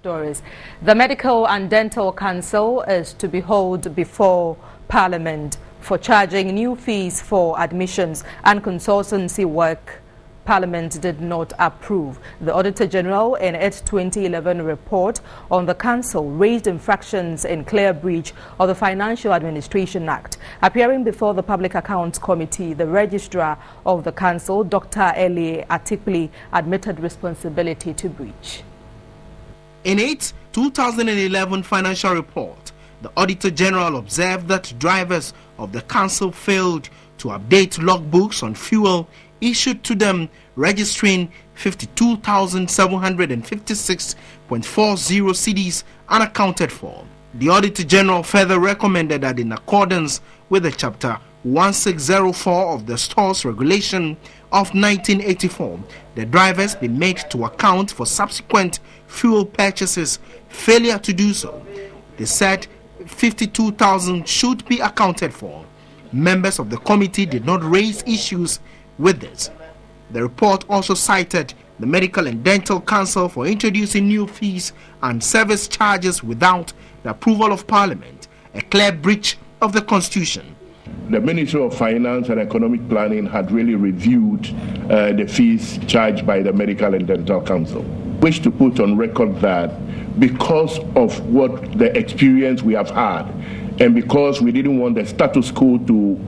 Stories. The Medical and Dental Council is to be held before Parliament for charging new fees for admissions and consultancy work Parliament did not approve. The Auditor General in its 2011 report on the Council raised infractions in clear breach of the Financial Administration Act. Appearing before the Public Accounts Committee, the Registrar of the Council, Dr. Eli Atikpli, admitted responsibility to breach. In its 2011 financial report, the Auditor General observed that drivers of the Council failed to update logbooks on fuel issued to them, registering 52,756.40 cedis unaccounted for. The Auditor General further recommended that in accordance with the Chapter 1604 of the Stores Regulation of 1984, the drivers be made to account for subsequent fuel purchases. Failure to do so, they said 52,000 should be accounted for. Members of the committee did not raise issues with this. The report also cited the Medical and Dental Council for introducing new fees and service charges without the approval of Parliament, a clear breach of the Constitution. The Ministry of Finance and Economic Planning had really reviewed the fees charged by the Medical and Dental Council. Wish to put on record that because of what the experience we have had, and because we didn't want the status quo to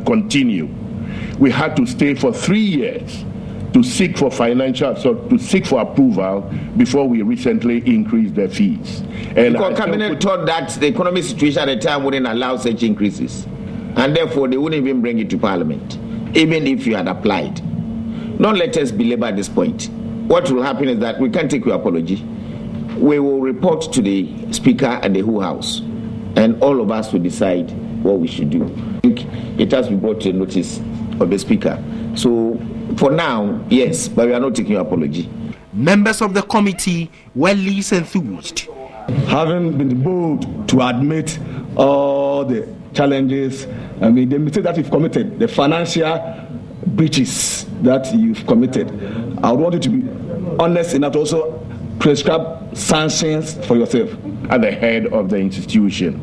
continue, we had to stay for 3 years to seek for approval before we recently increased the fees. And because Cabinet thought that the economic situation at the time wouldn't allow such increases, and therefore they wouldn't even bring it to Parliament, even if you had applied. Don't let us belabor this point. What will happen is that we can't take your apology. We will report to the Speaker and the whole House, and all of us will decide what we should do. I think it has been brought to the notice of the Speaker. So for now, yes, but we are not taking your apology. Members of the committee were least enthused. Having been bold to admit all the challenges, the mistake that you've committed, the financial breaches that you've committed, I would want you to be honest enough to also prescribe sanctions for yourself. At the head of the institution,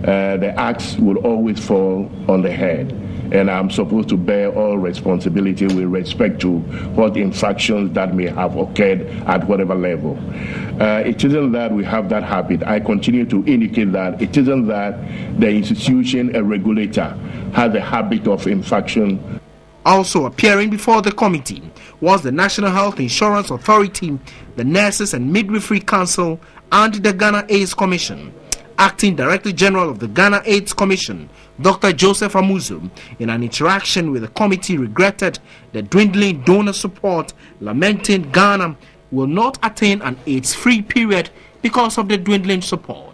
the axe will always fall on the head, and I'm supposed to bear all responsibility with respect to what infractions that may have occurred at whatever level. It isn't that we have that habit. I continue to indicate that it isn't that the institution, a regulator, has a habit of infraction. Also appearing before the committee was the National Health Insurance Authority, the Nurses and Midwifery Council, and the Ghana AIDS Commission. Acting Director General of the Ghana AIDS Commission, Dr. Joseph Amuzu, in an interaction with the committee, regretted the dwindling donor support, lamenting Ghana will not attain an AIDS-free period because of the dwindling support.